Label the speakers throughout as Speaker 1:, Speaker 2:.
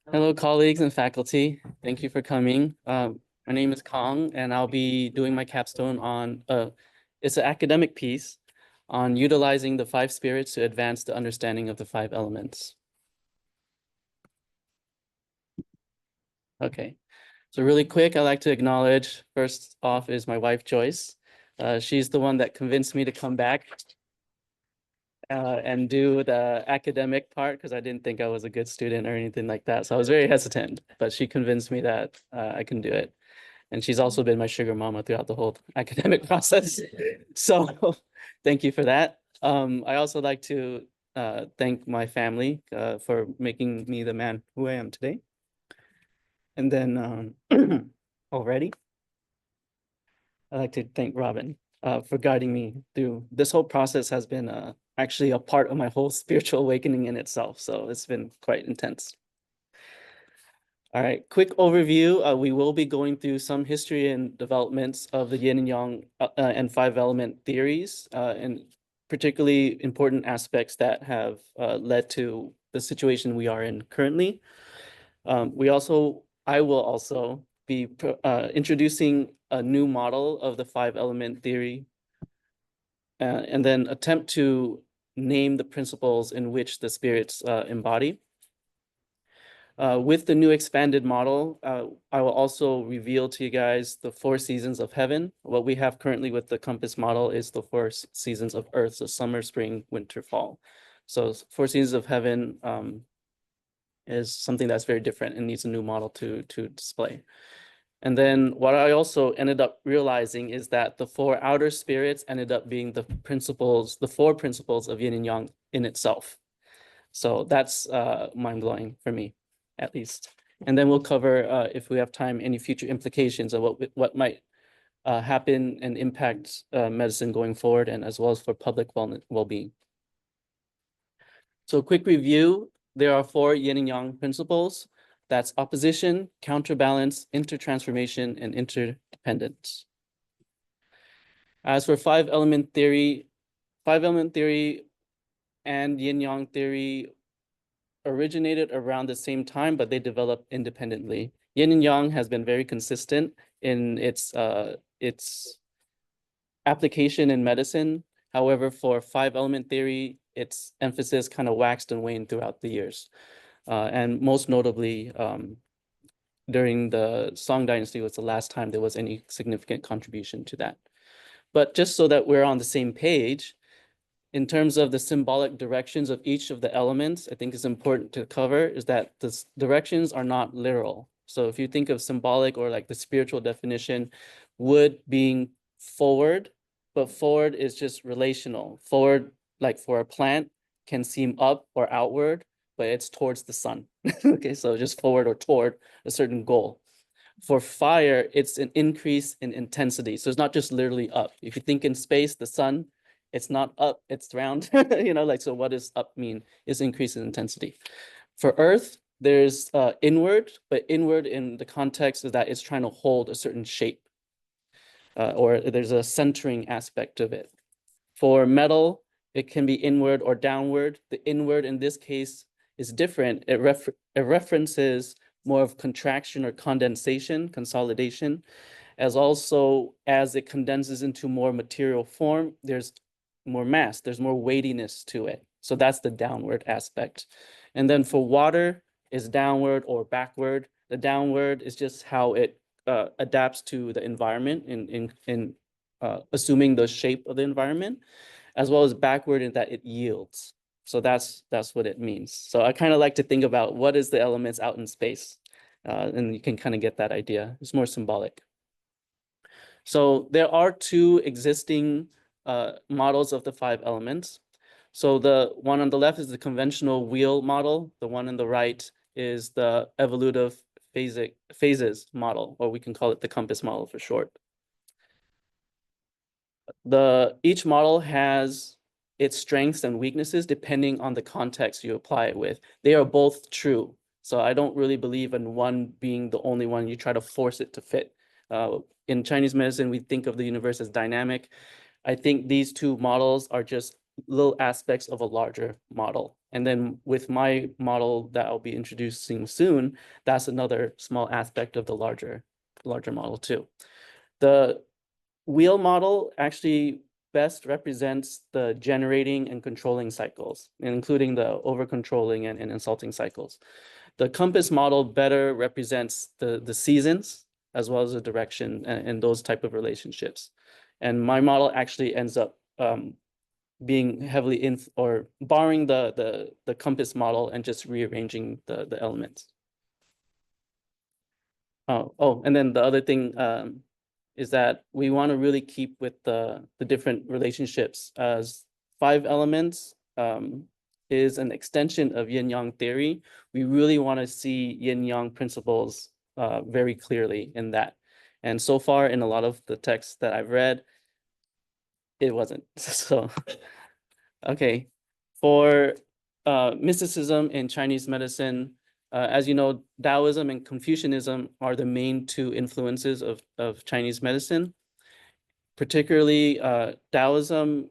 Speaker 1: Hello, colleagues and faculty. Thank you for coming. My name is Cong, and I'll be doing my capstone on it's an academic piece on utilizing the five spirits to advance the understanding of the five elements. Okay, so really quick, I'd like to acknowledge first off is my wife, Joyce. She's the one that convinced me to come back and do the academic part because I didn't think I was a good student or anything like that. So I was very hesitant, but she convinced me that I can do it. And she's also been my sugar mama throughout the whole academic process. So thank you for that. I also like to thank my family for making me the man who I am today. And then already, I'd like to thank Robin for guiding me through this whole process has been actually a part of my whole spiritual awakening in itself. So it's been quite intense. All right, quick overview. We will be going through some history and developments of the yin and yang and five element theories, and particularly important aspects that have led to the situation we are in currently. I will also be introducing a new model of the five element theory, and then attempt to name the principles in which the spirits embody. With the new expanded model, I will also reveal to you guys the four seasons of heaven. What we have currently with the compass model is the four seasons of earth, so summer, spring, winter, fall. So four seasons of heaven is something that's very different and needs a new model to display. And then what I also ended up realizing is that the four outer spirits ended up being the principles, the four principles of yin and yang in itself. So that's mind-blowing for me, at least. And then we'll cover, if we have time, any future implications of what might happen and impact medicine going forward, and as well as for public well-being. So quick review, there are four yin and yang principles. That's opposition, counterbalance, intertransformation, and interdependence. As for five element theory and yin yang theory originated around the same time, but they developed independently. Yin and yang has been very consistent in its application in medicine. However, for five element theory, its emphasis kind of waxed and waned throughout the years. And most notably, during the Song Dynasty was the last time there was any significant contribution to that. But just so that we're on the same page, in terms of the symbolic directions of each of the elements, I think it's important to cover is that the directions are not literal. So if you think of symbolic or like the spiritual definition, wood being forward, but forward is just relational. Forward, like for a plant, can seem up or outward, but it's towards the sun. Okay, so just forward or toward a certain goal. For fire, it's an increase in intensity. So it's not just literally up. If you think in space, the sun, it's not up, it's round. Like, so what does up mean? Is increase in intensity. For earth, there's inward, but inward in the context is that it's trying to hold a certain shape, or there's a centering aspect of it. For metal, it can be inward or downward. The inward in this case is different. It references more of contraction or condensation, consolidation, as also as it condenses into more material form, there's more mass, there's more weightiness to it. So that's the downward aspect. And then for water is downward or backward. The downward is just how it adapts to the environment in assuming the shape of the environment, as well as backward in that it yields. So that's what it means. So I kind of like to think about what is the elements out in space, and you can kind of get that idea. It's more symbolic. So there are two existing models of the five elements. So the one on the left is the conventional wheel model. The one on the right is the evolutive phases model, or we can call it the compass model for short. Each model has its strengths and weaknesses depending on the context you apply it with. They are both true. So I don't really believe in one being the only one. You try to force it to fit. In Chinese medicine, we think of the universe as dynamic. I think these two models are just little aspects of a larger model. And then with my model that I'll be introducing soon, that's another small aspect of the larger model too. The wheel model actually best represents the generating and controlling cycles, including the over-controlling and insulting cycles. The compass model better represents the seasons as well as the direction and those type of relationships. And my model actually ends up being heavily in or borrowing the compass model and just rearranging the elements. Oh, and then the other thing is that we want to really keep with the different relationships as 5 elements is an extension of yin-yang theory. We really want to see yin-yang principles very clearly in that. And so far in a lot of the texts that I've read, it wasn't. So, okay. For mysticism in Chinese medicine, as you know, Taoism and Confucianism are the main 2 influences of Chinese medicine. Particularly, Taoism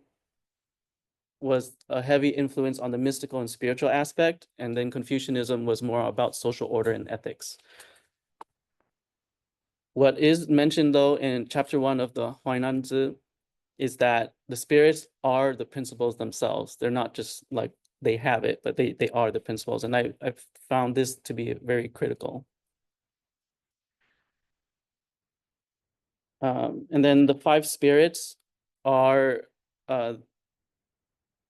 Speaker 1: was a heavy influence on the mystical and spiritual aspect, and then Confucianism was more about social order and ethics. What is mentioned though in chapter 1 of the Huainanzi is that the spirits are the principles themselves. They're not just like they have it, but they are the principles. And I found this to be very critical. And then the 5 spirits are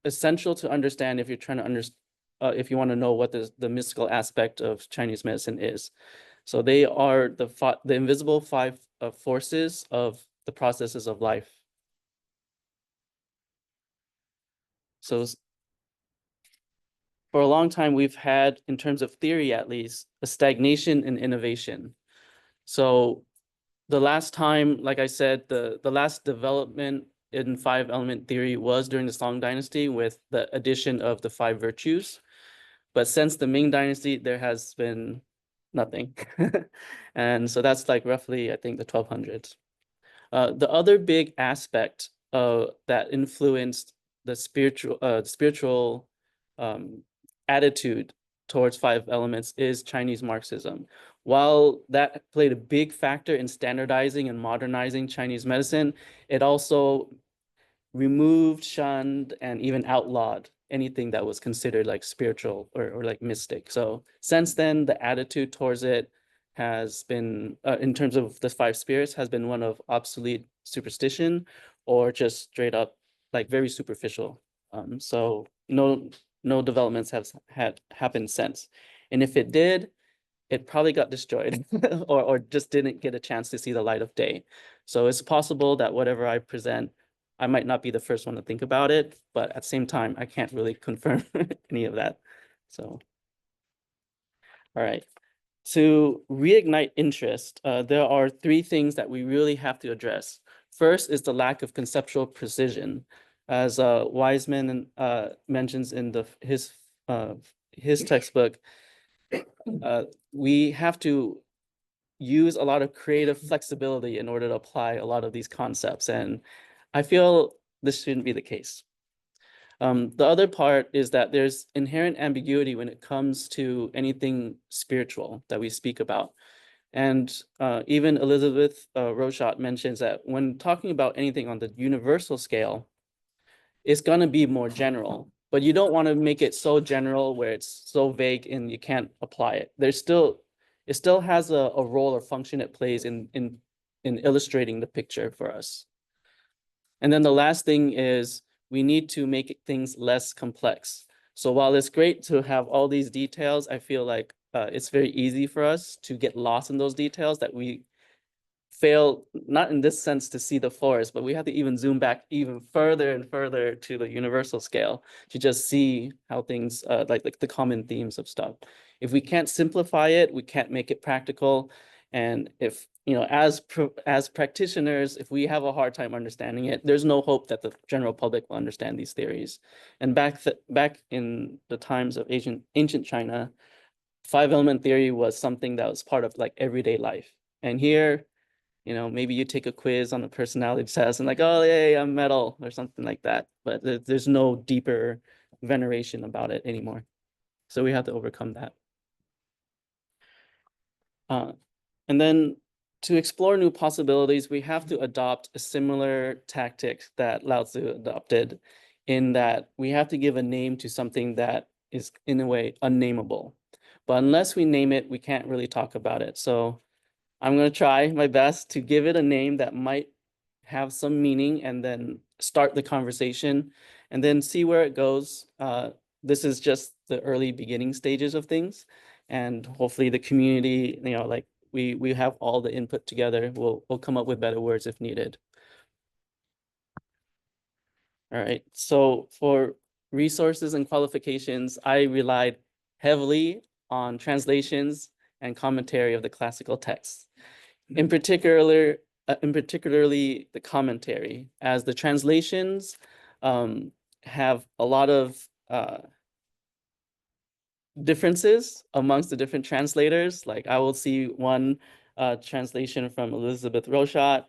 Speaker 1: essential to understand if you're trying to if you want to know what the mystical aspect of Chinese medicine is. So they are the invisible 5 forces of the processes of life. So for a long time, we've had, in terms of theory at least, a stagnation in innovation. So the last time, like I said, the last development in 5-element theory was during the Song Dynasty with the addition of the 5 virtues. But since the Ming Dynasty, there has been nothing. And so that's like roughly, I think, the 1200s. The other big aspect that influenced the spiritual attitude towards 5 elements is Chinese Marxism. While that played a big factor in standardizing and modernizing Chinese medicine, it also removed, shunned, and even outlawed anything that was considered like spiritual or like mystic. So since then, the attitude towards it has been, in terms of the 5 spirits, has been one of obsolete superstition or just straight up like very superficial. So no developments have happened since. And if it did, it probably got destroyed or just didn't get a chance to see the light of day. So it's possible that whatever I present, I might not be the first one to think about it, but at the same time, I can't really confirm any of that. So, all right. To reignite interest, there are 3 things that we really have to address. First is the lack of conceptual precision. As Wiseman mentions in his textbook, we have to use a lot of creative flexibility in order to apply a lot of these concepts. And I feel this shouldn't be the case. The other part is that there's inherent ambiguity when it comes to anything spiritual that we speak about. And even Elizabeth Rochat mentions that when talking about anything on the universal scale, it's going to be more general, but you don't want to make it so general where it's so vague and you can't apply it. It still has a role or function it plays in illustrating the picture for us. And then the last thing is we need to make things less complex. So while it's great to have all these details, I feel like it's very easy for us to get lost in those details, that we fail, not in this sense to see the forest, but we have to even zoom back even further and further to the universal scale to just see how things, like the common themes of stuff. If we can't simplify it, we can't make it practical. And if, as practitioners, if we have a hard time understanding it, there's no hope that the general public will understand these theories. And back in the times of ancient China, 5-element theory was something that was part of like everyday life. And here, maybe you take a quiz on the personality test and like, oh, hey, I'm metal or something like that. But there's no deeper veneration about it anymore. So we have to overcome that. And then to explore new possibilities, we have to adopt a similar tactic that Lao Tzu adopted, in that we have to give a name to something that is in a way unnameable. But unless we name it, we can't really talk about it. So I'm going to try my best to give it a name that might have some meaning, and then start the conversation and then see where it goes. This is just the early beginning stages of things, and hopefully the community, like we have all the input together. We'll come up with better words if needed. All right. So for resources and qualifications, I relied heavily on translations and commentary of the classical texts. In particularly the commentary, as the translations have a lot of differences amongst the different translators. Like I will see one translation from Elizabeth Rochat,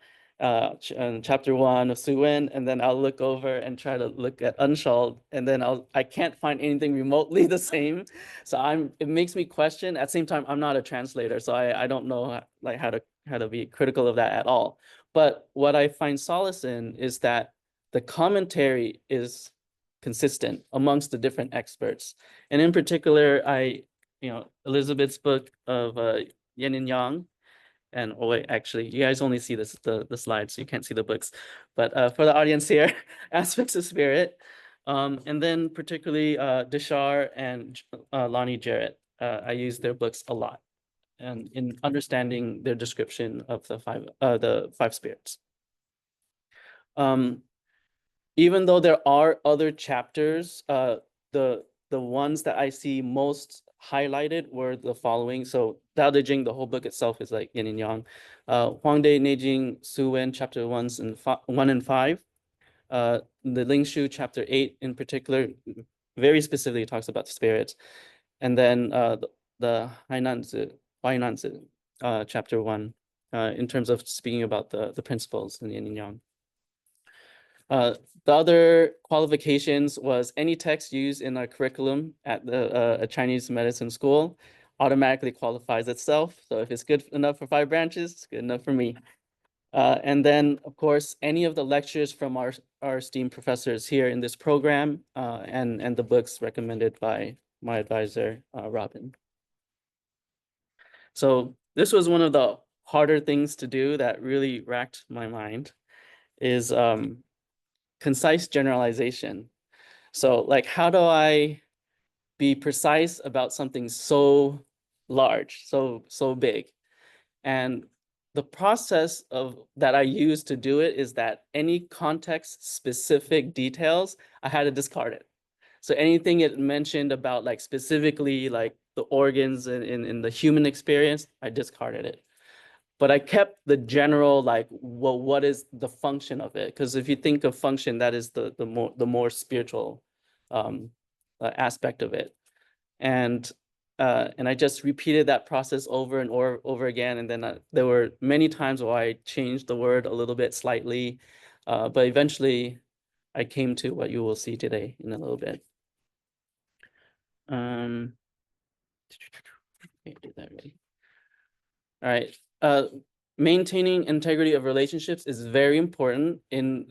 Speaker 1: chapter 1 of Nguyen, and then I'll look over and try to look at Unshald, and then I can't find anything remotely the same. So it makes me question. At the same time, I'm not a translator, so I don't know like how to be critical of that at all. But what I find solace in is that the commentary is consistent amongst the different experts. And in particular, Elizabeth's book of Yin and Yang, and oh wait, actually, you guys only see the slides, so you can't see the books. But for the audience here, Aspects of Spirit, and then particularly Dishar and Lonnie Jarrett. I use their books a lot, and in understanding their description of the five spirits. Even though there are other chapters, the ones that I see most highlighted were the following. So Tao Te Ching, the whole book itself is like yin and yang. Huangde Neijing Su Wen, chapter 1 and 5. The Ling Shu, chapter 8 in particular, very specifically talks about the spirits. And then the Huainanzi, chapter 1, in terms of speaking about the principles in yin and yang. The other qualifications was any text used in our curriculum at a Chinese medicine school automatically qualifies itself. So if it's good enough for 5 branches, it's good enough for me. And then, of course, any of the lectures from our esteemed professors here in this program, and the books recommended by my advisor, Robin. So this was one of the harder things to do that really racked my mind, is concise generalization. So like, how do I be precise about something so large, so big? And the process that I use to do it is that any context specific details, I had to discard it. So anything it mentioned about like specifically like the organs in the human experience, I discarded it. But I kept the general, like, well, what is the function of it? Because if you think of function, that is the more spiritual aspect of it. And I just repeated that process over and over again. And then there were many times where I changed the word a little bit slightly, but eventually I came to what you will see today in a little bit. Can't do that already. All right. Maintaining integrity of relationships is very important in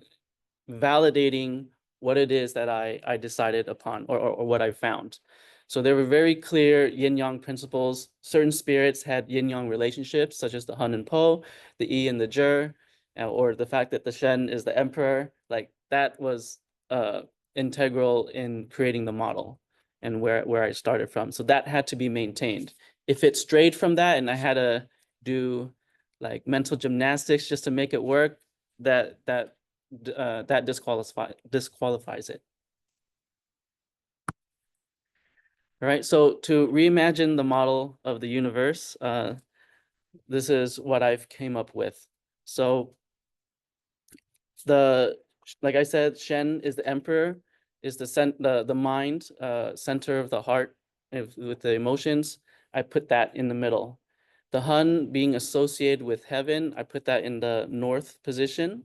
Speaker 1: validating what it is that I decided upon, or what I found. So there were very clear yin-yang principles. Certain spirits had yin-yang relationships, such as the Hun and Po, the Yi and the Zhe, or the fact that the Shen is the emperor. Like that was integral in creating the model and where I started from. So that had to be maintained. If it strayed from that and I had to do like mental gymnastics just to make it work, that disqualifies it. All right, so to reimagine the model of the universe, this is what I've came up with. So like I said, Shen is the emperor, is the mind, center of the heart with the emotions. I put that in the middle. The Hun being associated with heaven, I put that in the north position.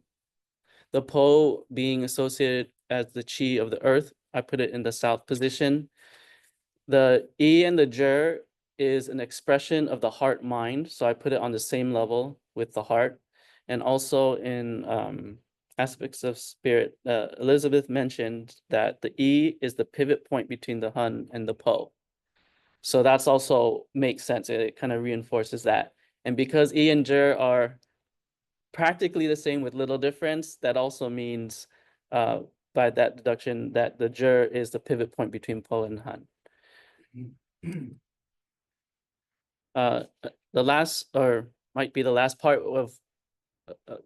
Speaker 1: The Po being associated as the chi of the earth, I put it in the south position. The E and the Jer is an expression of the heart mind, so I put it on the same level with the heart. And also in aspects of spirit, Elizabeth mentioned that the E is the pivot point between the Hun and the Po. So that's also makes sense. It kind of reinforces that. And because E and Jer are practically the same with little difference, that also means by that deduction that the Jer is the pivot point between Po and Han. The last, or might be the last part of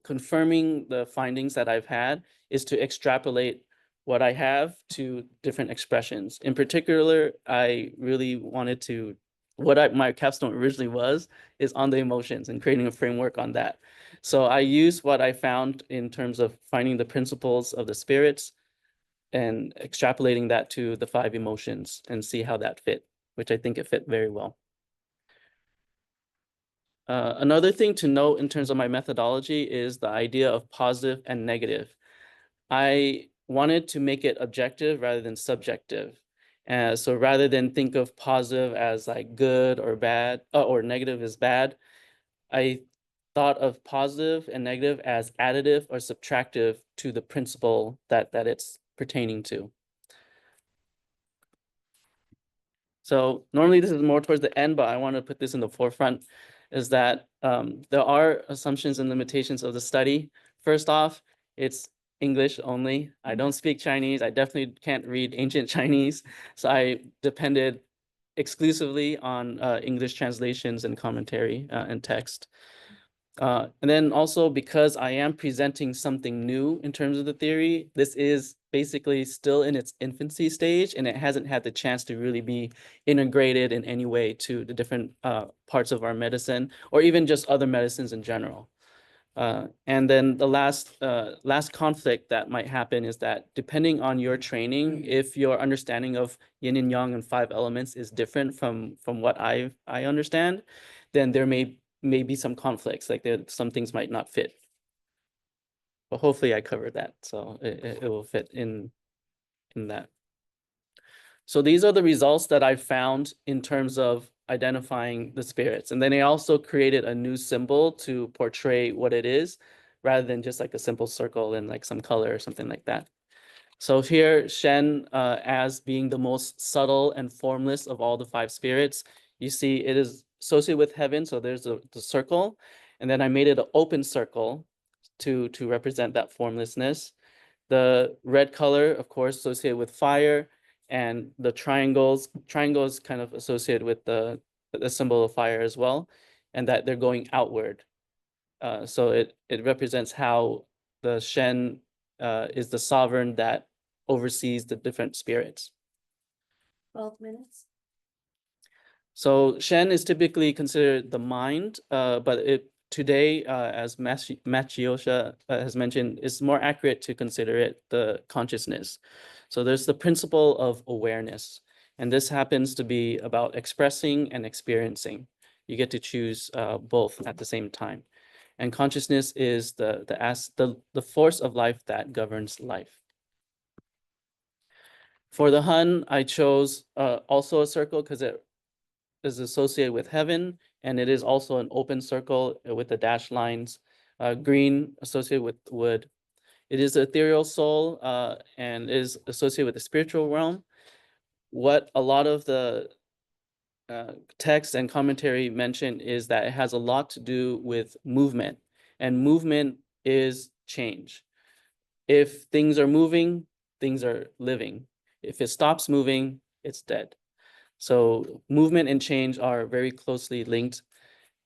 Speaker 1: confirming the findings that I've had is to extrapolate what I have to different expressions. In particular, I really wanted to, my capstone originally was, is on the emotions and creating a framework on that. So I used what I found in terms of finding the principles of the spirits and extrapolating that to the 5 emotions and see how that fit, which I think it fit very well. Another thing to note in terms of my methodology is the idea of positive and negative. I wanted to make it objective rather than subjective. So rather than think of positive as like good or bad, or negative as bad, I thought of positive and negative as additive or subtractive to the principle that it's pertaining to. So normally this is more towards the end, but I want to put this in the forefront, is that there are assumptions and limitations of the study. First off, it's English only. I don't speak Chinese. I definitely can't read ancient Chinese. So I depended exclusively on English translations and commentary and text. And then also because I am presenting something new in terms of the theory, this is basically still in its infancy stage and it hasn't had the chance to really be integrated in any way to the different parts of our medicine or even just other medicines in general. And then the last conflict that might happen is that depending on your training, if your understanding of yin and yang and 5 elements is different from what I understand, then there may be some conflicts, like some things might not fit. But hopefully I covered that, so it will fit in that. So these are the results that I found in terms of identifying the spirits. And then I also created a new symbol to portray what it is, rather than just like a simple circle and like some color or something like that. So here, Shen, as being the most subtle and formless of all the 5 spirits, you see it is associated with heaven. So there's the circle. And then I made it an open circle to represent that formlessness. The red color, of course, associated with fire, and the triangles kind of associated with the symbol of fire as well, and that they're going outward. So it represents how the Shen is the sovereign that oversees the different spirits.
Speaker 2: 12 minutes.
Speaker 1: So Shen is typically considered the mind, but today, as Machiosha has mentioned, it's more accurate to consider it the consciousness. So there's the principle of awareness, and this happens to be about expressing and experiencing. You get to choose both at the same time. And consciousness is the force of life that governs life. For the Hun, I chose also a circle because it is associated with heaven, and it is also an open circle with the dashed lines. Green associated with wood. It is the ethereal soul and is associated with the spiritual realm. What a lot of the text and commentary mention is that it has a lot to do with movement, and movement is change. If things are moving, things are living. If it stops moving, it's dead. So movement and change are very closely linked.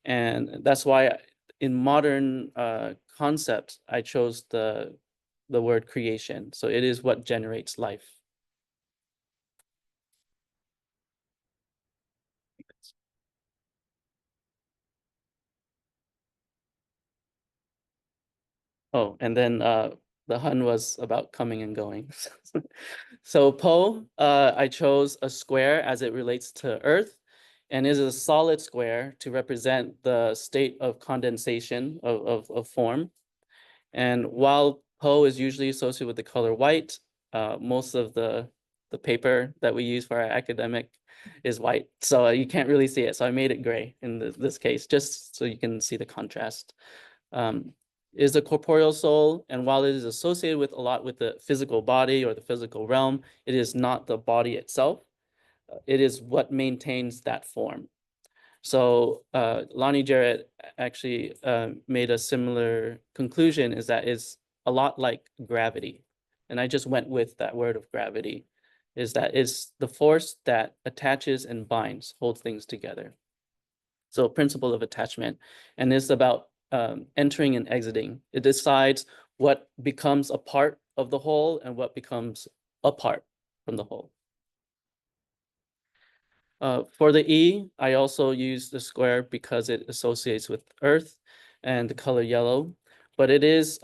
Speaker 1: And that's why in modern concepts, I chose the word creation. So it is what generates life. Oh, and then the Hun was about coming and going. So Po, I chose a square as it relates to Earth, and is a solid square to represent the state of condensation of form. And while Po is usually associated with the color white, most of the the paper that we use for our academic is white. So you can't really see it. So I made it gray in this case, just so you can see the contrast. Is a corporeal soul, and while it is associated with a lot with the physical body or the physical realm, it is not the body itself. It is what maintains that form. So Lonnie Jarrett actually made a similar conclusion, is that it's a lot like gravity. And I just went with that word of gravity, is that it's the force that attaches and binds, holds things together. So principle of attachment, and it's about entering and exiting. It decides what becomes a part of the whole and what becomes apart from the whole. For the E, I also use the square because it associates with earth and the color yellow, but it is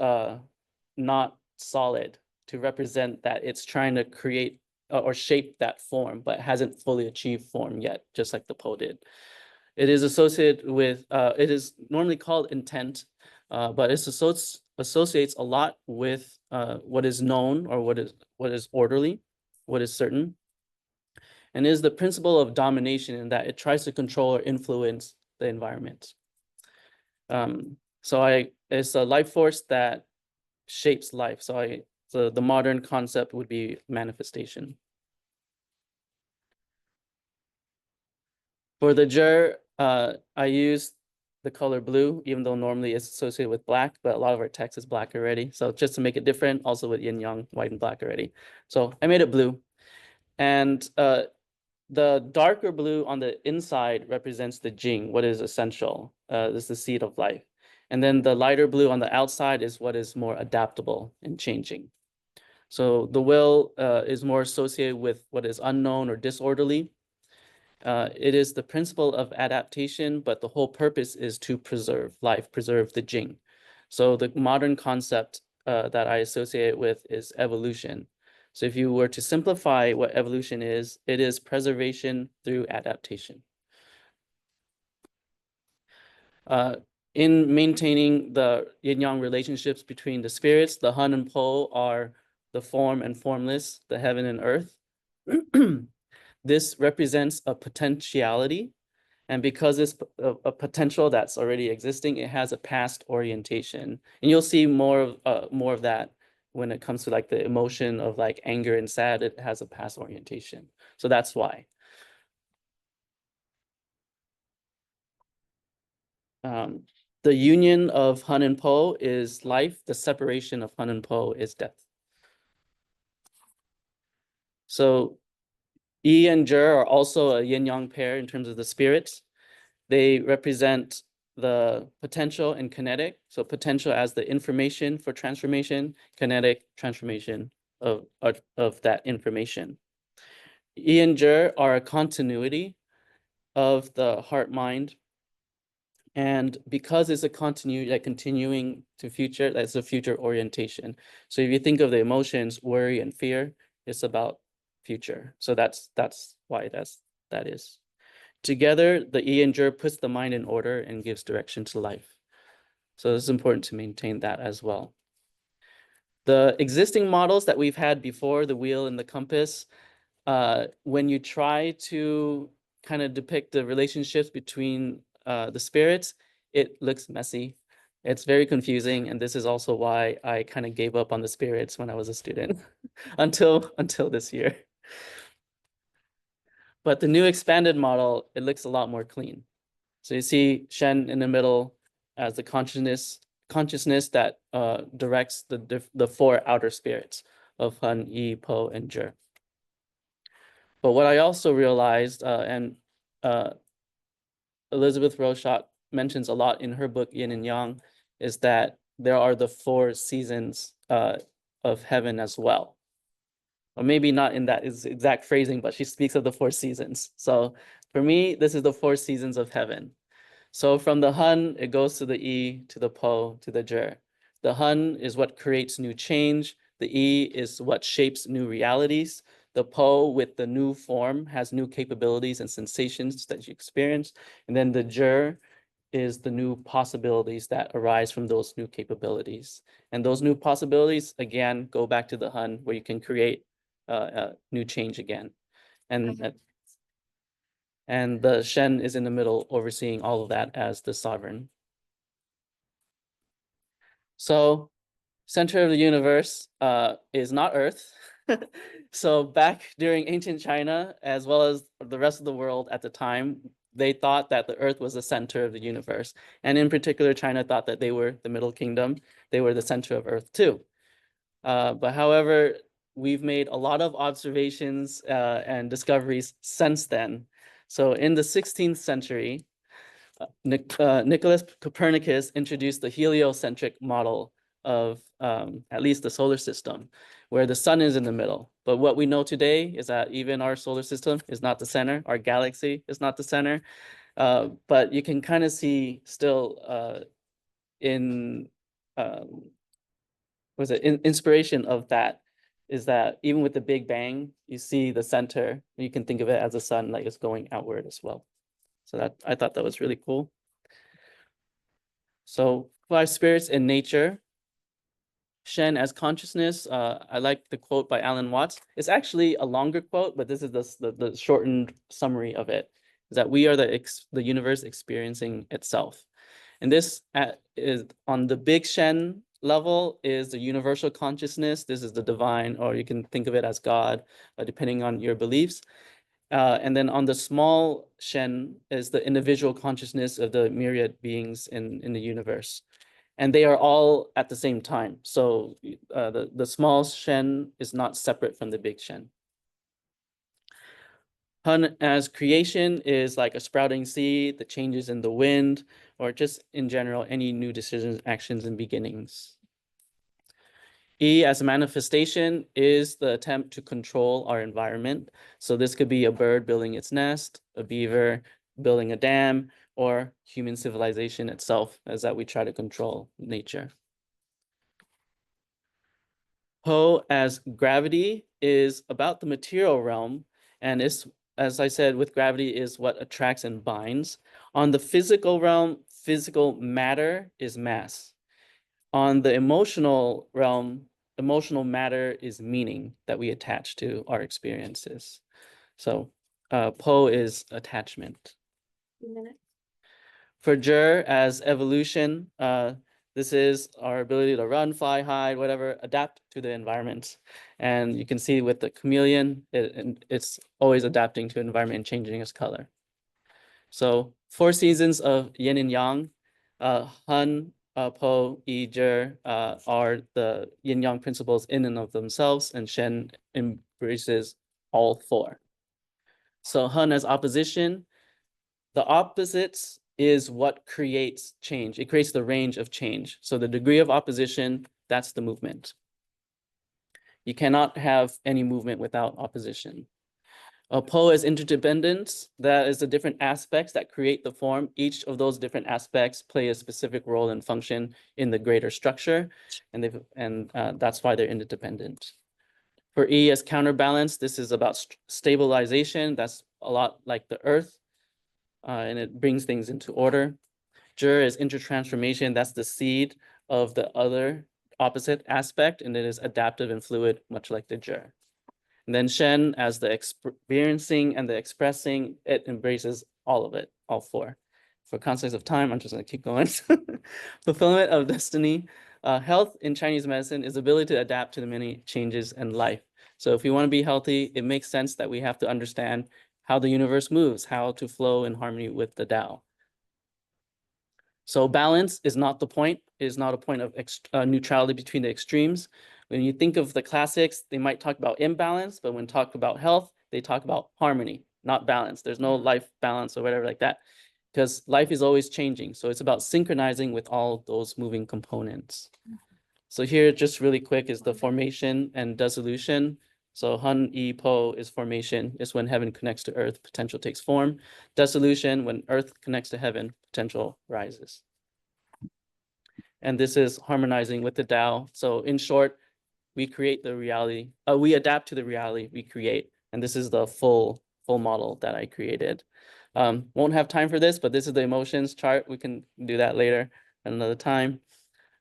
Speaker 1: not solid to represent that it's trying to create or shape that form, but hasn't fully achieved form yet, just like the Po did. It is associated with, it is normally called intent, but it associates a lot with what is known or what is orderly, what is certain, and is the principle of domination in that it tries to control or influence the environment. So it's a life force that shapes life. So the modern concept would be manifestation. For the jur, I used the color blue, even though normally it's associated with black, but a lot of our text is black already. So just to make it different, also with yin yang, white and black already. So I made it blue. And the darker blue on the inside represents the jing, what is essential. This is the seed of life. And then the lighter blue on the outside is what is more adaptable and changing. So the will is more associated with what is unknown or disorderly. It is the principle of adaptation, but the whole purpose is to preserve life, preserve the jing. So the modern concept that I associate it with is evolution. So if you were to simplify what evolution is, it is preservation through adaptation. In maintaining the yin-yang relationships between the spirits, the Han and Po are the form and formless, the heaven and earth. This represents a potentiality, and because it's a potential that's already existing, it has a past orientation. And you'll see more of that when it comes to like the emotion of like anger and sad. It has a past orientation. So that's why. The union of Han and Po is life. The separation of Han and Po is death. So Yi and Zhe are also a yin-yang pair in terms of the spirits. They represent the potential and kinetic. So potential as the information for transformation, kinetic transformation of that information. Yi and Zhe are a continuity of the heart mind. And because it's a continuity, like continuing to future, that's a future orientation. So if you think of the emotions, worry and fear, it's about future. So that's why that is. Together, the Yi and Zhe puts the mind in order and gives direction to life. So it's important to maintain that as well. The existing models that we've had before, the wheel and the compass, when you try to kind of depict the relationships between the spirits, it looks messy. It's very confusing, and this is also why I kind of gave up on the spirits when I was a student until this year. But the new expanded model, it looks a lot more clean. So you see Shen in the middle as the consciousness that directs the four outer spirits of Han, Yi, Po, and Zhe. But what I also realized, and Elizabeth Roschott mentions a lot in her book Yin and Yang, is that there are the four seasons of heaven as well. Or maybe not in that exact phrasing, but she speaks of the four seasons. So for me, this is the four seasons of heaven. So from the Han, it goes to the Yi, to the Po, to the Zhe. The Han is what creates new change. The Yi is what shapes new realities. The Po, with the new form, has new capabilities and sensations that you experience. And then the Zhe is the new possibilities that arise from those new capabilities. And those new possibilities, again, go back to the Han, where you can create new change again. And and the Shen is in the middle, overseeing all of that as the sovereign. So center of the universe is not Earth. So back during ancient China, as well as the rest of the world at the time, they thought that the Earth was the center of the universe. And in particular, China thought that they were the Middle Kingdom. They were the center of Earth too. But however, we've made a lot of observations and discoveries since then. So in the 16th century, Nicholas Copernicus introduced the heliocentric model of at least the solar system, where the sun is in the middle. But what we know today is that even our solar system is not the center, our galaxy is not the center. But you can kind of see still in inspiration of that is that even with the Big Bang, you see the center, you can think of it as the sun, like it's going outward as well. So that I thought that was really cool. So five spirits in nature, Shen as consciousness. I like the quote by Alan Watts. It's actually a longer quote, but this is the shortened summary of it. Is that we are the universe experiencing itself. And this is on the big Shen level is the universal consciousness. This is the divine, or you can think of it as God, depending on your beliefs. And then on the small Shen is the individual consciousness of the myriad beings in the universe. And they are all at the same time. So the small Shen is not separate from the big Shen. Hun as creation is like a sprouting seed, the changes in the wind, or just in general, any new decisions, actions, and beginnings. E as a manifestation is the attempt to control our environment. So this could be a bird building its nest, a beaver building a dam, or human civilization itself, as that we try to control nature. Po as gravity is about the material realm, and is, as I said, with gravity is what attracts and binds. On the physical realm, physical matter is mass. On the emotional realm, emotional matter is meaning that we attach to our experiences. So Po is attachment. For Jur as evolution, this is our ability to run, fly, hide, whatever, adapt to the environment. And you can see with the chameleon, it's always adapting to environment and changing its color. So 4 seasons of yin and yang, Han, Po, Yi, Jur are the yin yang principles in and of themselves, and Shen embraces all 4. So Han as opposition, the opposites is what creates change. It creates the range of change. So the degree of opposition, that's the movement. You cannot have any movement without opposition. Po is interdependence. That is the different aspects that create the form. Each of those different aspects play a specific role and function in the greater structure, and that's why they're interdependent. For E as counterbalance, this is about stabilization. That's a lot like the earth, and it brings things into order. Jur is intertransformation. That's the seed of the other opposite aspect, and it is adaptive and fluid, much like the Jur. And then Shen as the experiencing and the expressing, it embraces all of it, all 4. For context of time, I'm just going to keep going. Fulfillment of destiny. Health in Chinese medicine is the ability to adapt to the many changes in life. So if we want to be healthy, it makes sense that we have to understand how the universe moves, how to flow in harmony with the Tao. So balance is not the point. It is not a point of neutrality between the extremes. When you think of the classics, they might talk about imbalance, but when talk about health, they talk about harmony, not balance. There's no life balance or whatever like that, because life is always changing. So it's about synchronizing with all those moving components. So here, just really quick, is the formation and dissolution. So Han, Yi, Po is formation, is when heaven connects to earth, potential takes form. Dissolution, when earth connects to heaven, potential rises. And this is harmonizing with the Tao. So in short, we create the reality, we adapt to the reality we create. And this is the full model that I created. Won't have time for this, but this is the emotions chart. We can do that later at another time.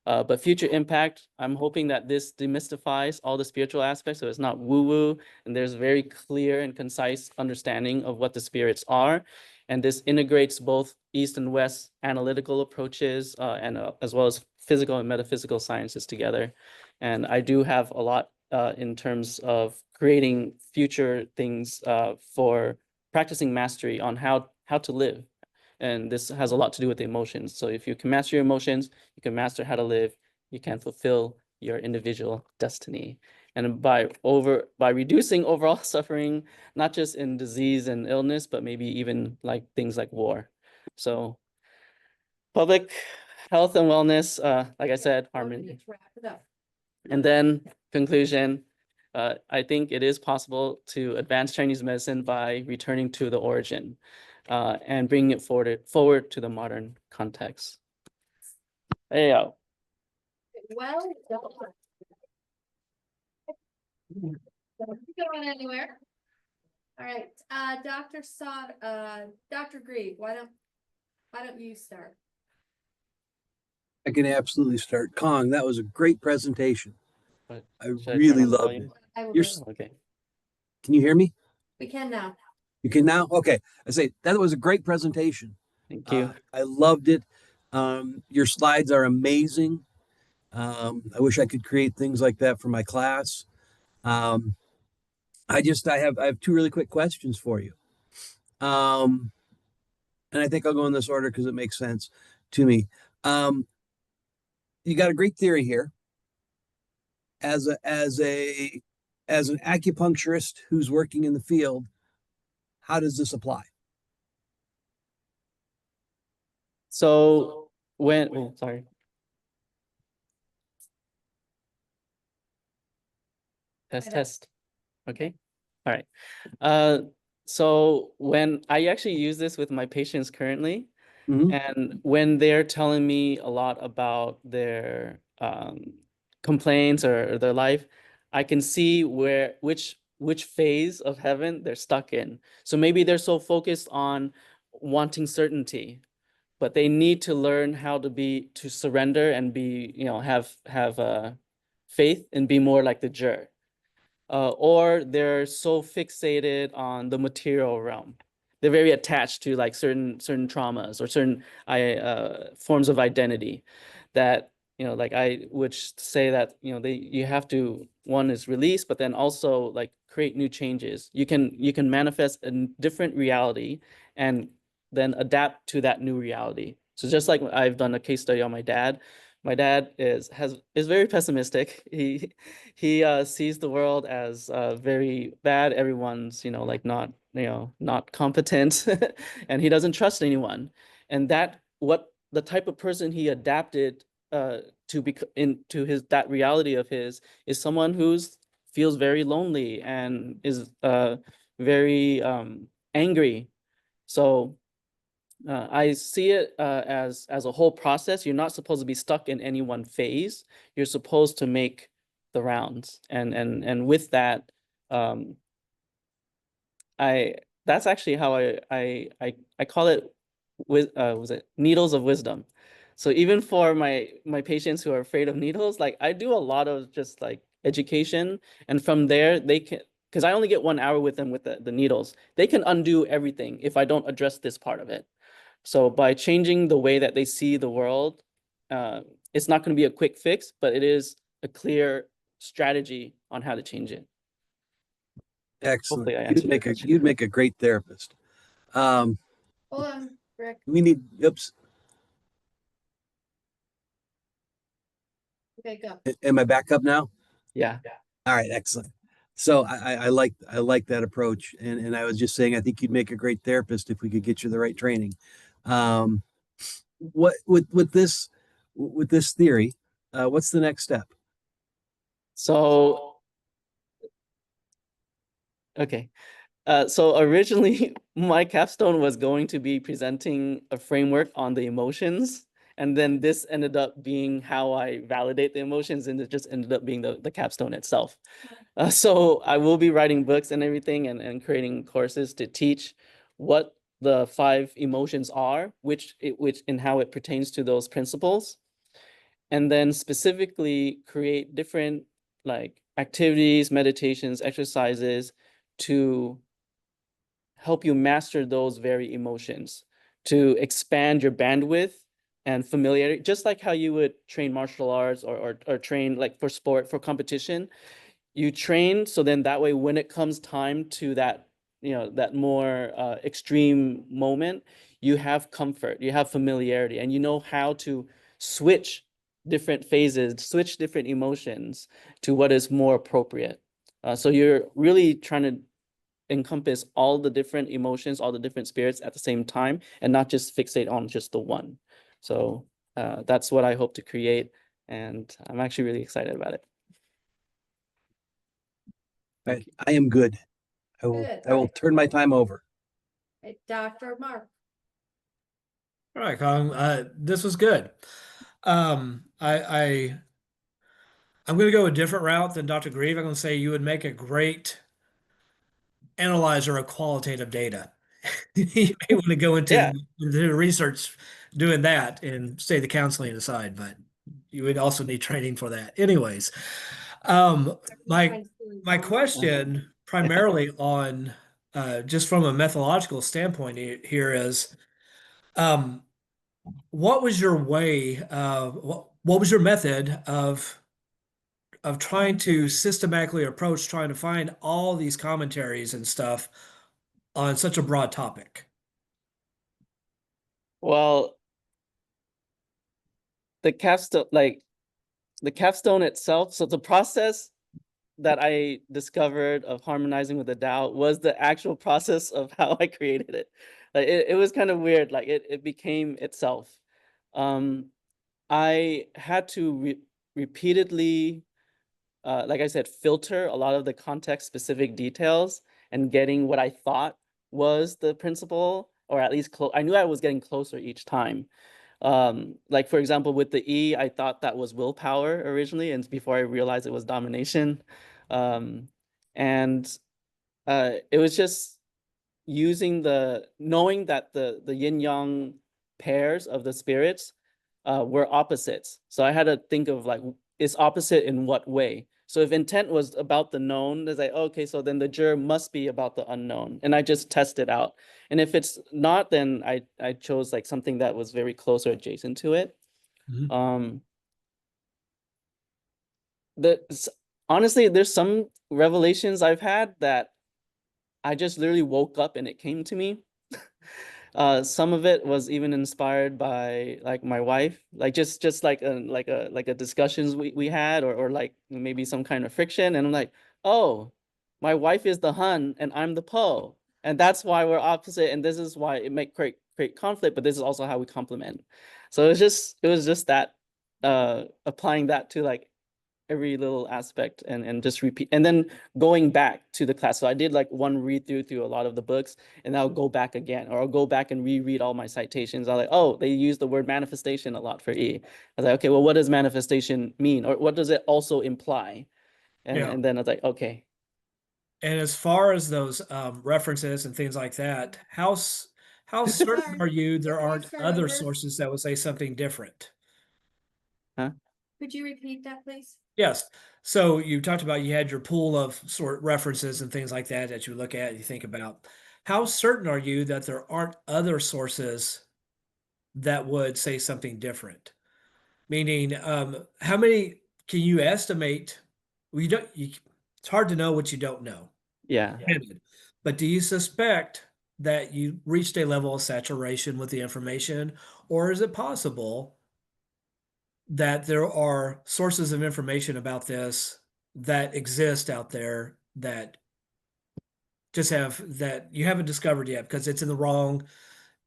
Speaker 1: But future impact, I'm hoping that this demystifies all the spiritual aspects, so it's not woo-woo, and there's very clear and concise understanding of what the spirits are. And this integrates both East and West analytical approaches, and as well as physical and metaphysical sciences together. And I do have a lot in terms of creating future things for practicing mastery on how to live. And this has a lot to do with the emotions. So if you can master your emotions, you can master how to live, you can fulfill your individual destiny. And by reducing overall suffering, not just in disease and illness, but maybe even like things like war. So public health and wellness, like I said, harmony.
Speaker 2: Let's wrap it up.
Speaker 1: And then conclusion, I think it is possible to advance Chinese medicine by returning to the origin and bringing it forward to the modern context. There you go.
Speaker 2: Well done. Don't go anywhere. All right, Dr. Grieve, why don't you start?
Speaker 3: I can absolutely start. Cong, that was a great presentation.
Speaker 1: But
Speaker 3: I
Speaker 1: should I turn
Speaker 3: really
Speaker 1: on the
Speaker 3: loved
Speaker 1: volume?
Speaker 3: it.
Speaker 2: I will
Speaker 3: You're,
Speaker 2: go.
Speaker 1: Okay.
Speaker 3: can you hear me?
Speaker 2: We can now.
Speaker 3: You can now? Okay. I say that was a great presentation.
Speaker 1: Thank you.
Speaker 3: I loved it. Your slides are amazing. I wish I could create things like that for my class. Um, I have two really quick questions for you. And I think I'll go in this order because it makes sense to me. You got a great theory here. As an acupuncturist who's working in the field, how does this apply?
Speaker 1: So sorry. Test. Okay. All right. So when I actually use this with my patients currently,
Speaker 3: Mhm.
Speaker 1: and when they're telling me a lot about their complaints or their life, I can see which phase of heaven they're stuck in. So maybe they're so focused on wanting certainty, but they need to learn how to surrender and be, have faith and be more like the jur. Or they're so fixated on the material realm. They're very attached to like certain traumas or certain forms of identity that, like I would say that, you have to, one is release, but then also like create new changes. You can manifest a different reality and then adapt to that new reality. So just like I've done a case study on my dad. My dad is very pessimistic. He sees the world as very bad. Everyone's, like not competent, and he doesn't trust anyone. And the type of person he adapted to be into that reality of his is someone who's feels very lonely and is very angry. So I see it as a whole process. You're not supposed to be stuck in any one phase. You're supposed to make the rounds, and with that, um, that's actually how I call it with was it needles of wisdom. So even for my patients who are afraid of needles, like I do a lot of just like education, and from there they can, because I only get 1 hour with them with the needles, they can undo everything if I don't address this part of it. So by changing the way that they see the world, uh, it's not going to be a quick fix, but it is a clear strategy on how to change it.
Speaker 3: Excellent.
Speaker 1: Hopefully I answered your question.
Speaker 3: You'd make a great therapist.
Speaker 2: Hold on, Rick.
Speaker 3: We need, oops,
Speaker 2: Okay, go.
Speaker 3: am I back up now?
Speaker 1: Yeah.
Speaker 3: All right, excellent. So I like that approach. And I was just saying, I think you'd make a great therapist if we could get you the right training. What with this theory, what's the next step?
Speaker 1: So, okay. So originally my capstone was going to be presenting a framework on the emotions. And then this ended up being how I validate the emotions, and it just ended up being the capstone itself. So I will be writing books and everything and creating courses to teach what the 5 emotions are, which and how it pertains to those principles. and then specifically create different like activities, meditations, exercises to help you master those very emotions, to expand your bandwidth and familiarity, just like how you would train martial arts or train like for sport, for competition. You train so then that way when it comes time to that, that more extreme moment, you have comfort, you have familiarity, and you know how to switch different phases, switch different emotions to what is more appropriate. So you're really trying to encompass all the different emotions, all the different spirits at the same time, and not just fixate on just the one. So that's what I hope to create, and I'm actually really excited about it.
Speaker 3: I am good.
Speaker 2: Good,
Speaker 3: I will
Speaker 2: right.
Speaker 3: turn my time over.
Speaker 2: Right, Dr. Mark.
Speaker 4: All right, Cong. This was good. I'm going to go a different route than Dr. Grieve. I'm going to say you would make a great analyzer of qualitative data. You may want to go
Speaker 1: Yeah.
Speaker 4: into the research doing that and stay the counseling aside, but you would also need training for that. Anyways, my question primarily on just from a methodological standpoint here is, what was your way what was your method of trying to systematically approach trying to find all these commentaries and stuff on such a broad topic?
Speaker 1: Well, the capstone itself, so the process that I discovered of harmonizing with the DAO was the actual process of how I created it. Like it was kind of weird, like it became itself. I had to repeatedly, like I said, filter a lot of the context specific details and getting what I thought was the principle, or at least I knew I was getting closer each time. Like for example, with the E, I thought that was willpower originally, and before I realized it was domination. And it was just knowing that the yin yang pairs of the spirits were opposites. So I had to think of like, is opposite in what way? So if intent was about the known, it's like, okay, so then the jur must be about the unknown. And I just test it out. And if it's not, then I chose like something that was very close or adjacent to it.
Speaker 4: Mhm.
Speaker 1: Honestly, there's some revelations I've had that I just literally woke up and it came to me. Some of it was even inspired by like my wife, like just like a discussions we had, or like maybe some kind of friction, and I'm like, oh, my wife is the Hun and I'm the Po, and that's why we're opposite, and this is why it might create conflict, but this is also how we complement. So it was just that applying that to like every little aspect and just repeat, and then going back to the class. So I did like one read through a lot of the books, and I'll go back again, or I'll go back and reread all my citations. I'm like, oh, they use the word manifestation a lot for E. I was like, okay, well, what does manifestation mean, or what does it also imply? And then I was like, okay.
Speaker 4: And as far as those references and things like that, how certain are you there
Speaker 2: Can you
Speaker 4: aren't
Speaker 2: start
Speaker 4: other
Speaker 2: over?
Speaker 4: sources that would say something different?
Speaker 2: Could you repeat that, please?
Speaker 4: Yes. So you talked about you had your pool of sort references and things like that you look at, you think about. How certain are you that there aren't other sources that would say something different? Meaning, how many can you estimate? We don't. It's hard to know what you don't know.
Speaker 1: Yeah.
Speaker 4: Granted. But do you suspect that you reached a level of saturation with the information, or is it possible that there are sources of information about this that exist out there that just that you haven't discovered yet because it's in the wrong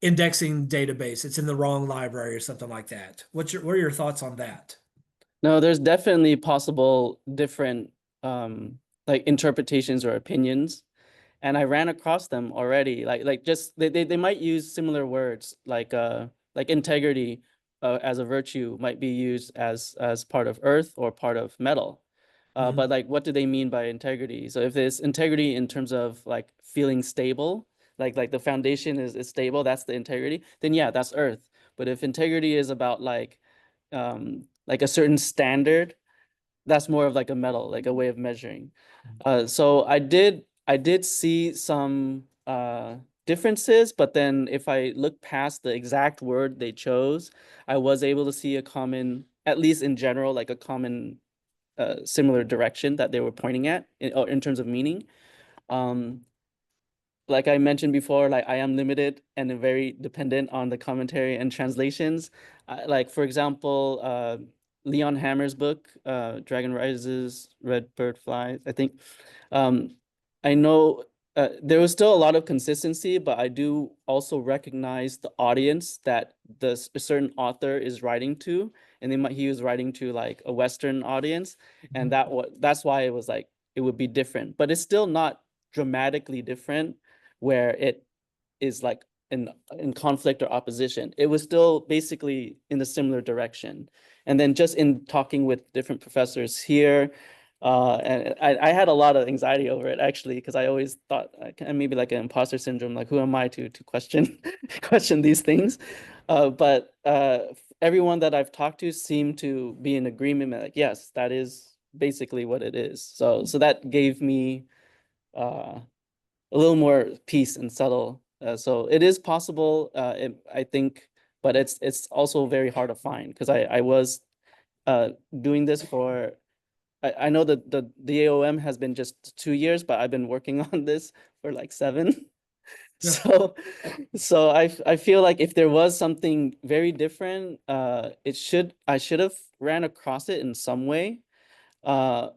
Speaker 4: indexing database, it's in the wrong library or something like that? What are your thoughts on that?
Speaker 1: No, there's definitely possible different like interpretations or opinions, and I ran across them already. Like just they might use similar words like integrity as a virtue might be used as part of earth or part of metal. But like, what do they mean by integrity? So if there's integrity in terms of like feeling stable, like the foundation is stable, that's the integrity, then yeah, that's earth. But if integrity is about like like a certain standard. That's more of like a metal, like a way of measuring. So I did see some differences, but then if I look past the exact word they chose, I was able to see a common, at least in general, like a common similar direction that they were pointing at in terms of meaning. Like I mentioned before, like I am limited and very dependent on the commentary and translations. Like for example, Leon Hammer's book, Dragon Rises, Red Bird Flies, I think. Um, I know there was still a lot of consistency, but I do also recognize the audience that a certain author is writing to, and he was writing to like a Western audience, and that's why it was like it would be different, but it's still not dramatically different where it is like in conflict or opposition. It was still basically in a similar direction. And then just in talking with different professors here, and I had a lot of anxiety over it actually, because I always thought maybe like an imposter syndrome, like who am I to question question these things? But everyone that I've talked to seemed to be in agreement, like yes, that is basically what it is. So that gave me a little more peace and settle. So it is possible, I think, but it's also very hard to find because I was doing this for, I know that the DAOM has been just 2 years, but I've been working on this for like 7.
Speaker 4: Yeah.
Speaker 1: So I feel like if there was something very different, I should have ran across it in some way. But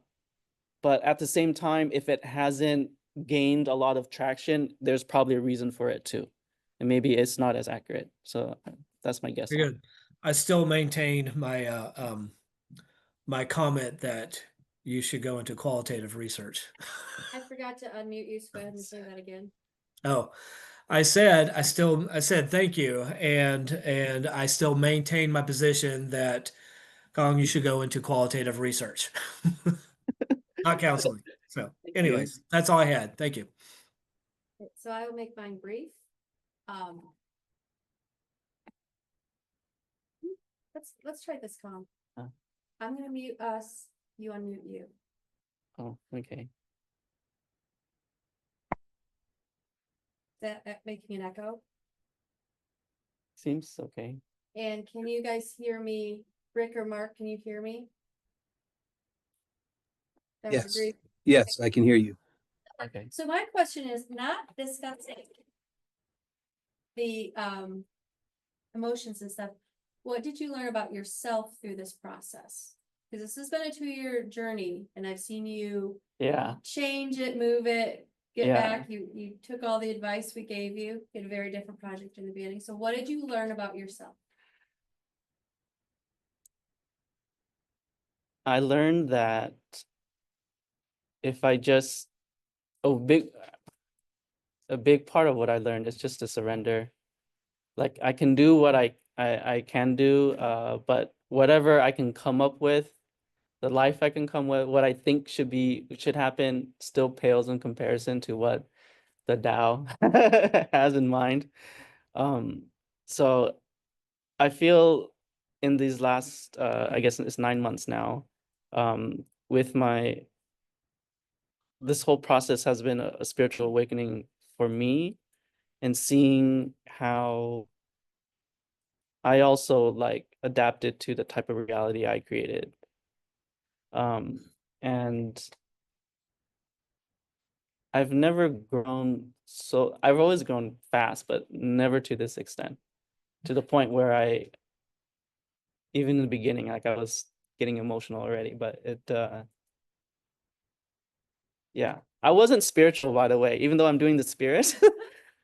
Speaker 1: at the same time, if it hasn't gained a lot of traction, there's probably a reason for it too. And maybe it's not as accurate. So that's my guess.
Speaker 4: Very good. I still maintain my comment that you should go into qualitative research.
Speaker 2: I forgot to unmute you, so go ahead and say that again.
Speaker 4: Oh, I said thank you, and I still maintain my position that Cong, you should go into qualitative research, not counseling. So, anyways, that's all I had. Thank you.
Speaker 2: So I will make mine brief. Let's try this, Cong. I'm gonna mute us, you unmute you.
Speaker 1: Oh, okay.
Speaker 2: Is that making an echo?
Speaker 1: Seems okay.
Speaker 2: And can you guys hear me? Rick or Mark, can you hear me? Dr.
Speaker 3: Yes.
Speaker 2: Grief?
Speaker 3: Yes, I can hear you.
Speaker 1: Okay.
Speaker 2: So my question is not discussing the emotions and stuff. What did you learn about yourself through this process? Because this has been a 2-year journey and I've seen you change it, move it, get back. You took all the advice we gave you, did a very different project in the beginning. So what did you learn about yourself?
Speaker 1: I learned that if I just, a big part of what I learned is just to surrender. Like I can do what I can do, but whatever I can come up with, the life I can come with, what I think should happen still pales in comparison to what the DAO has in mind. So I feel in these last, I guess it's 9 months now, with this whole process has been a spiritual awakening for me, and seeing how I also like adapted to the type of reality I created. And I've never grown I've always grown fast, but never to this extent, to the point where even in the beginning, like I was getting emotional already, but yeah, I wasn't spiritual, by the way, even though I'm doing the spirit,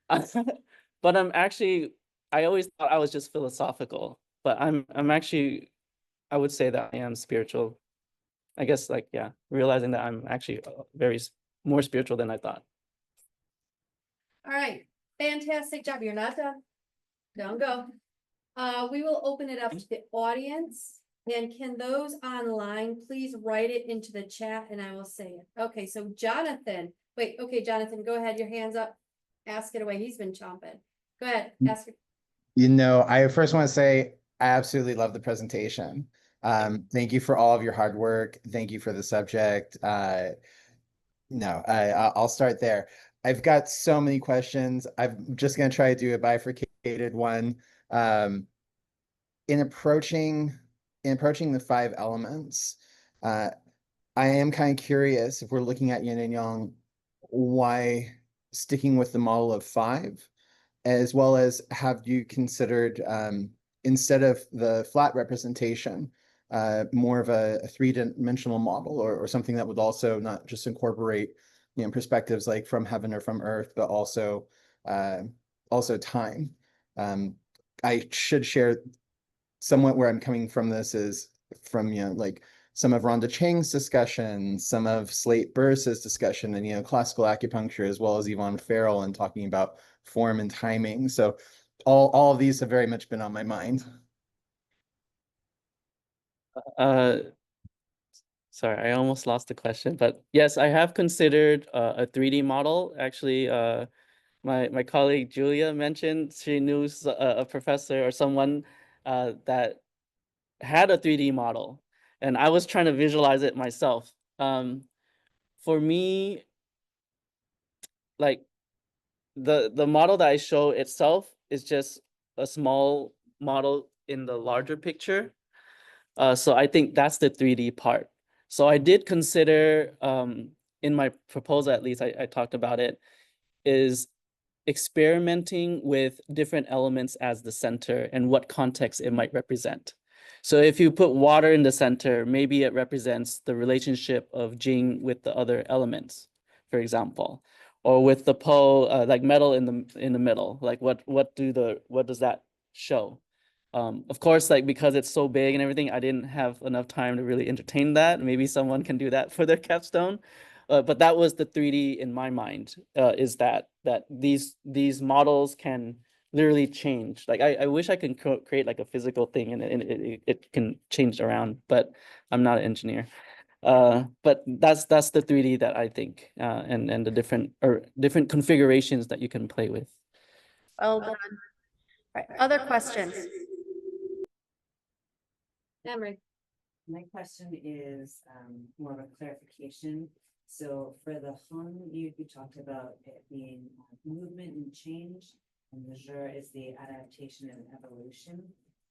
Speaker 1: but I always thought I was just philosophical, but I'm actually, I would say that I am spiritual. I guess like, yeah, realizing that I'm actually very more spiritual than I thought.
Speaker 2: All right, fantastic job. You're not done. Don't go. We will open it up to the audience. And can those online please write it into the chat and I will say it. Okay, so Jonathan, wait, okay, Jonathan, go ahead. Your hand's up. Ask it away. He's been chomping. Go ahead, ask it.
Speaker 5: You know, I first want to say I absolutely love the presentation. Thank you for all of your hard work. Thank you for the subject. No, I'll start there. I've got so many questions. I'm just going to try to do a bifurcated one. Um, in approaching the five elements, uh, I am kind of curious if we're looking at yin and yang, why sticking with the model of five, as well as have you considered instead of the flat representation, more of a three-dimensional model or something that would also not just incorporate, perspectives like from heaven or from earth, but also time. I should share somewhat where I'm coming from. This is from, like some of Rhonda Chang's discussion, some of Slate Burris's discussion, and, classical acupuncture, as well as Yvonne Farrell, and talking about form and timing. So all of these have very much been on my mind.
Speaker 1: Sorry, I almost lost the question, but yes, I have considered a 3D model. Actually, my colleague Julia mentioned she knew a professor or someone that had a 3D model, and I was trying to visualize it myself. For me, like the model that I show itself is just a small model in the larger picture. So I think that's the 3D part. So I did consider, in my proposal at least, I talked about it, is experimenting with different elements as the center and what context it might represent. So if you put water in the center, maybe it represents the relationship of Jing with the other elements, for example, or with the Po, like metal in the middle. Like what does that show? Of course, like because it's so big and everything, I didn't have enough time to really entertain that. Maybe someone can do that for their capstone. But that was the 3D in my mind, is that these models can literally change. Like I wish I can create like a physical thing and it can change around, but I'm not an engineer. But that's the 3D that I think, and the different configurations that you can play with.
Speaker 2: Well done. All right, other questions? Emery.
Speaker 6: My question is more of a clarification. So for the Hung, you talked about it being movement and change, and the Zhe is the adaptation and evolution.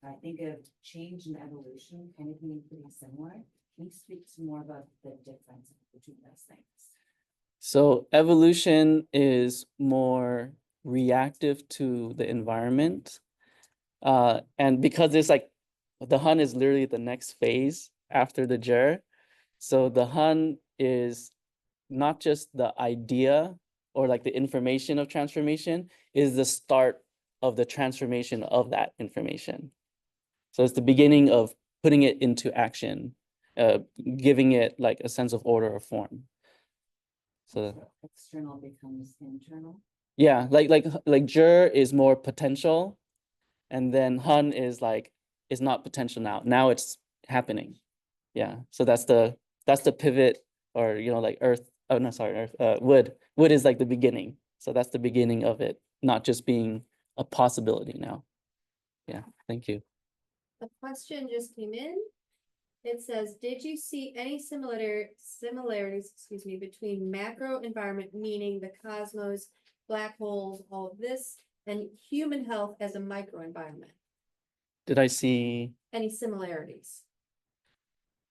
Speaker 6: I think of change and evolution kind of being pretty similar. Can you speak to more about the difference between those things?
Speaker 1: So evolution is more reactive to the environment. And because it's like the Hun is literally the next phase after the Jer. So the Hun is not just the idea or like the information of transformation, is the start of the transformation of that information. So it's the beginning of putting it into action, giving it like a sense of order or form. So
Speaker 6: external becomes internal.
Speaker 1: yeah, like Jer is more potential, and then Hun is like is not potential now. Now it's happening. Yeah. So that's the pivot, or like Earth. Oh no, sorry, Earth. Wood. Wood is like the beginning. So that's the beginning of it, not just being a possibility now. Yeah. Thank you.
Speaker 2: The question just came in. It says, did you see any similarities, between macro environment, meaning the cosmos, black holes, all of this, and human health as a micro environment?
Speaker 1: Did I see
Speaker 2: any similarities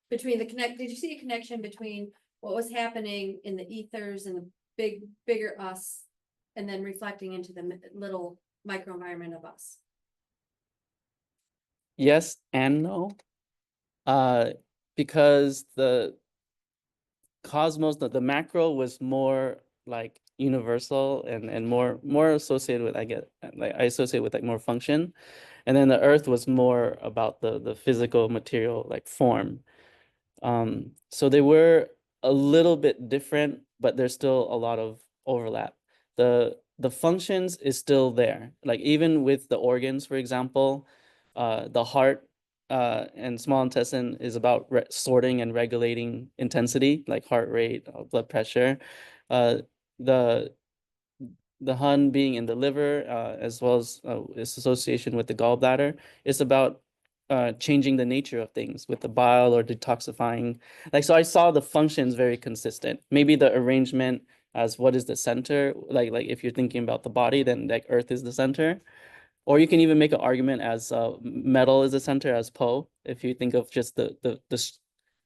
Speaker 2: between did you see a connection between what was happening in the ethers and the bigger us, and then reflecting into the little microenvironment of us?
Speaker 1: yes and no? Because the cosmos, the macro was more like universal and more associated with, I associate with like more function, and then the Earth was more about the physical material, like form. So they were a little bit different, but there's still a lot of overlap. The functions is still there, like even with the organs, for example, the heart and small intestine is about sorting and regulating intensity, like heart rate, blood pressure. The Hun being in the liver, as well as its association with the gallbladder, is about changing the nature of things with the bile or detoxifying. Like, so I saw the functions very consistent. Maybe the arrangement as what is the center, like if you're thinking about the body, then like earth is the center. Or you can even make an argument as metal is the center as Po, if you think of just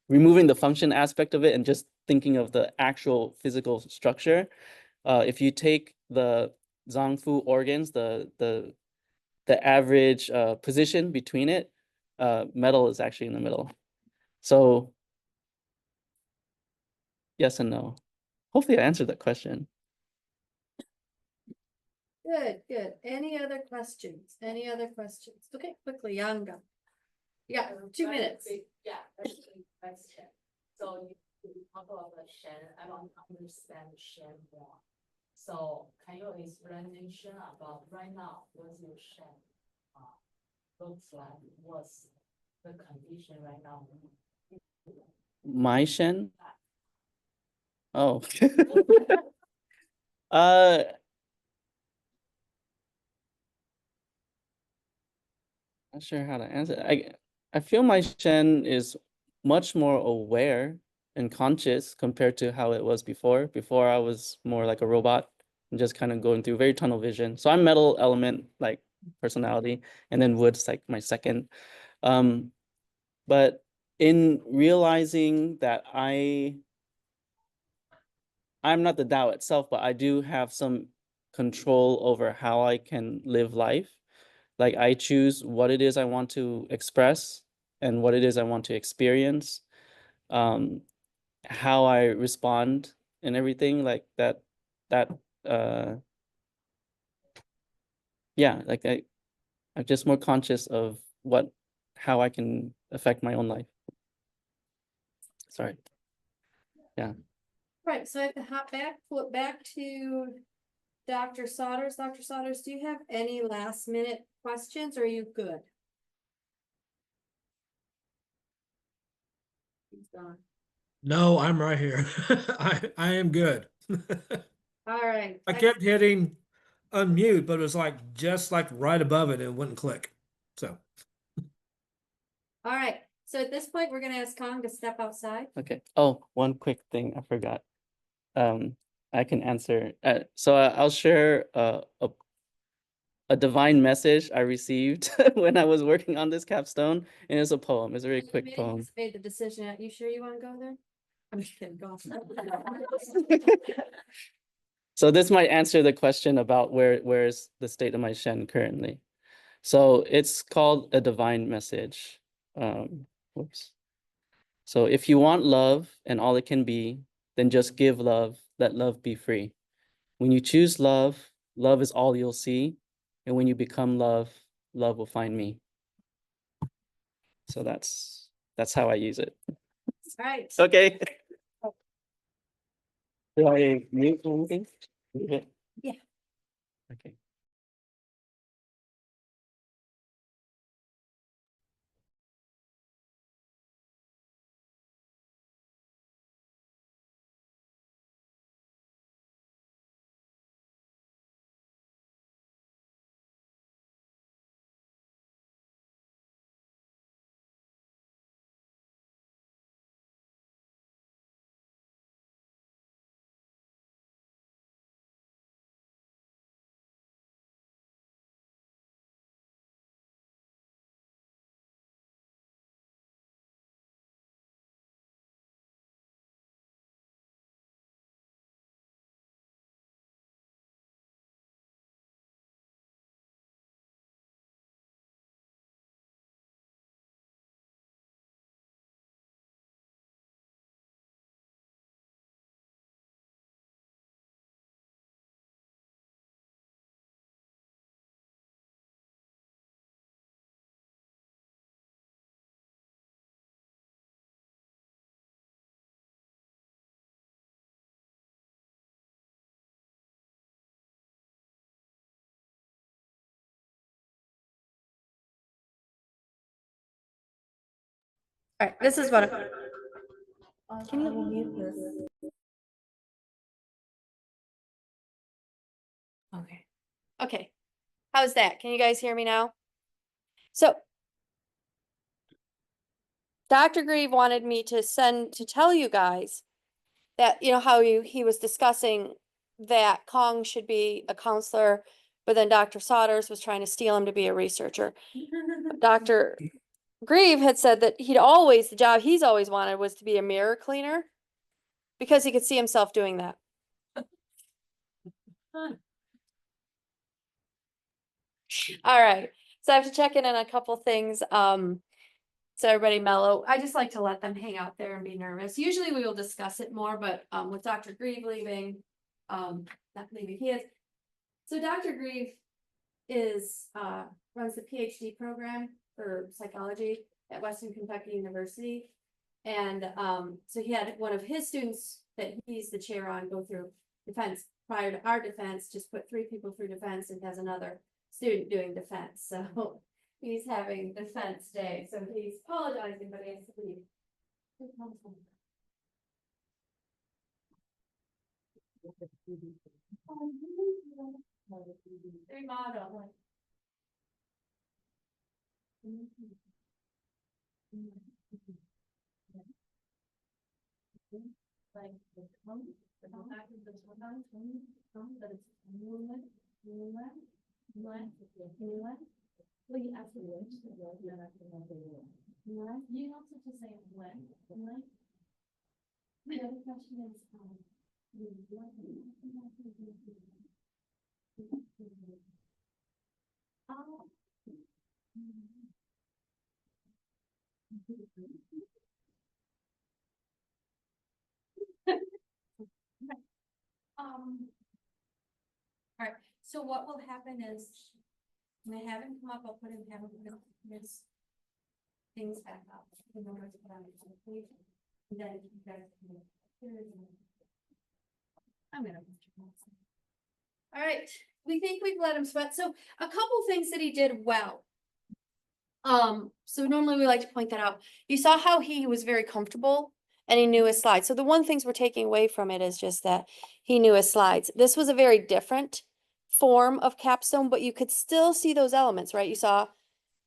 Speaker 1: removing the function aspect of it and just thinking of the actual physical structure. If you take the Zangfu organs, the average position between it, metal is actually in the middle. So yes and no. Hopefully I answered that question.
Speaker 2: Good, good. Any other questions? Any other questions? Okay, quickly, Yanga. Yeah, 2 minutes.
Speaker 7: Yeah, that's a good question. So you talk about the Shen, I don't understand Shen more. So can you explanation about right now, what's your Shen? Looks like, what's the condition right now?
Speaker 1: My Shen? Oh. uh Not sure how to answer. I feel my Shen is much more aware and conscious compared to how it was before. Before I was more like a robot and just kind of going through very tunnel vision. So I'm metal element like personality, and then wood's like my second. But in realizing that I'm not the Tao itself, but I do have some control over how I can live life. Like I choose what it is I want to express and what it is I want to experience, how I respond and everything like that, yeah, like I'm just more conscious of how I can affect my own life. Sorry. Yeah.
Speaker 2: Right, so I have to flip back to Dr. Sodders. Dr. Sodders, do you have any last minute questions or are you good? He's gone.
Speaker 4: No, I'm right here. I am good.
Speaker 2: All right.
Speaker 4: I kept hitting unmute, but it was like just like right above it and it wouldn't click. So
Speaker 2: All right, so at this point, we're gonna ask Cong to step outside.
Speaker 1: Okay. Oh, one quick thing I forgot. I can answer. So I'll share a divine message I received when I was working on this capstone, and it's a poem. It's a very quick
Speaker 2: Committee
Speaker 1: poem.
Speaker 2: has made the decision. Are you sure you wanna go there? I'm just kidding, go.
Speaker 1: So this might answer the question about where's the state of my Shen currently. So it's called a divine message. Whoops. So if you want love and all it can be, then just give love, let love be free. When you choose love, love is all you'll see. And when you become love, love will find me. So that's how I use it.
Speaker 2: All right.
Speaker 1: Okay. Do I mute anything?
Speaker 2: Yeah.
Speaker 1: Okay.
Speaker 2: All right, this is what.
Speaker 6: Can you mute this?
Speaker 2: Okay. Okay. How's that? Can you guys hear me now? So Dr. Grieve wanted me to tell you guys that, you know, how he was discussing that Cong should be a counselor, but then Dr. Sodders was trying to steal him to be a researcher. Dr. Grieve had said that the job he's always wanted was to be a mirror cleaner because he could see himself doing that. All right, so I have to check in on a couple things. So everybody mellow. I just like to let them hang out there and be nervous. Usually we will discuss it more, but with Dr. Grieve leaving, not leaving, he is. So Dr. Grieve runs the PhD program for psychology at Western Kentucky University. And so he had one of his students that he's the chair on go through defense prior to our defense, just put 3 people through defense and has another student doing defense. So he's having defense day, so he's apologizing, but he has to leave. Very model. Like the come back to the come, but it's Nguyen. Well, you actually went to the road, you also just say when. The other question is, all right, so what will happen is, when I have him come up, I'll put him, have him put his things back up. You know, where to put on the page. And then you guys can, I'm gonna. All right, we think we've let him sweat. So a couple things that he did well. So normally we like to point that out. You saw how he was very comfortable and he knew his slides. So the one things we're taking away from it is just that he knew his slides. This was a very different form of capstone, but you could still see those elements, right? You saw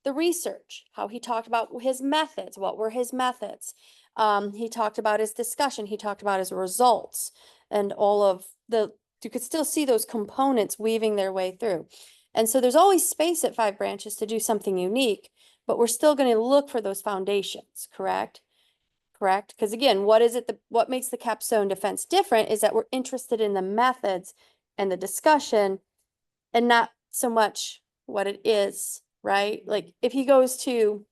Speaker 2: the research, how he talked about his methods. What were his methods? He talked about his discussion. He talked about his results and all of you could still see those components weaving their way through. And so there's always space at 5 branches to do something unique, but we're still going to look for those foundations, correct? Correct? Because again, what makes the capstone defense different is that we're interested in the methods and the discussion and not so much what it is, right? Like if he goes to,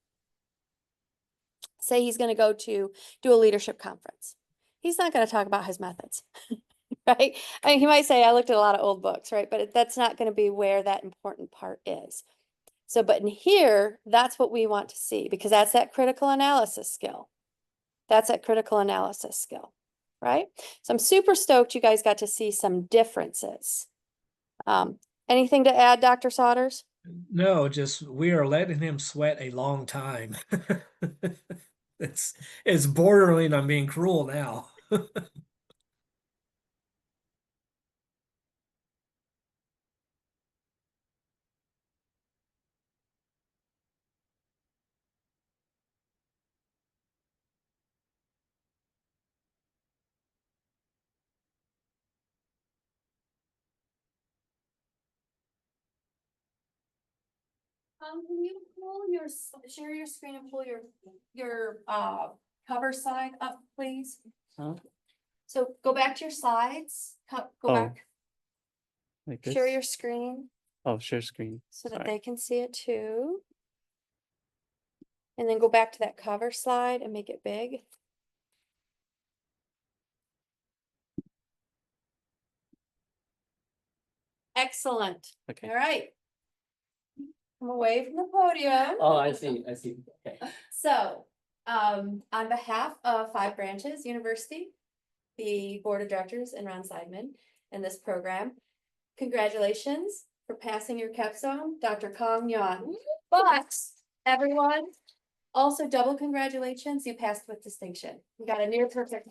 Speaker 2: say he's going to go to do a leadership conference, he's not going to talk about his methods. Right? I mean, he might say, I looked at a lot of old books, right? But that's not going to be where that important part is. So, but in here, that's what we want to see because that's that critical analysis skill. That's that critical analysis skill, right? So I'm super stoked you guys got to see some differences. Anything to add, Dr. Sodders?
Speaker 4: No, just we are letting him sweat a long time. It's bordering on being cruel now.
Speaker 2: Can you share your screen and pull your cover slide up, please?
Speaker 1: Huh?
Speaker 2: So go back to your slides, go
Speaker 1: Oh,
Speaker 2: back,
Speaker 1: Like this?
Speaker 2: share your screen
Speaker 1: Oh, share screen.
Speaker 2: so that
Speaker 1: Sorry.
Speaker 2: they can see it too. And then go back to that cover slide and make it big. Excellent.
Speaker 1: Okay.
Speaker 2: All right. Come away from the podium.
Speaker 1: Oh, I see. Okay.
Speaker 2: So, on behalf of 5 Branches University, the Board of Directors and Ron Seidman and this program, congratulations for passing your capstone, Dr. Cong Nguyen. But everyone, also double congratulations, you passed with distinction. You got a near perfect.